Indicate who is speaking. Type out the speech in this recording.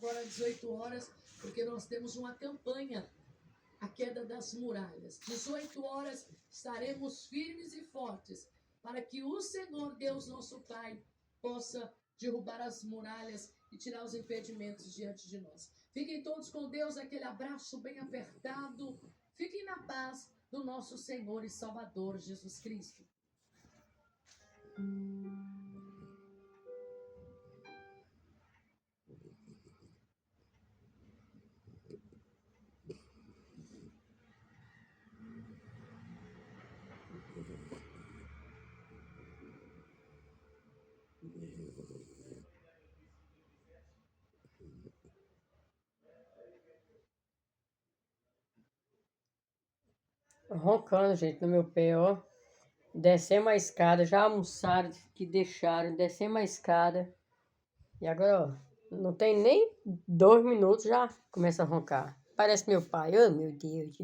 Speaker 1: agora às 18 horas, porque nós temos uma campanha, a queda das muralhas. 18 horas estaremos firmes e fortes, para que o Senhor, Deus nosso Pai, possa derrubar as muralhas e tirar os impedimentos diante de nós. Fiquem todos com Deus, aquele abraço bem apertado. Fiquem na paz do nosso Senhor e Salvador Jesus Cristo.
Speaker 2: Roncando, gente, no meu pé, ó. Descemos a escada, já almoçaram, que deixaram, descemos a escada. E agora, ó, não tem nem 2 minutos, já começa a roncar. Parece meu pai, oh meu Deus.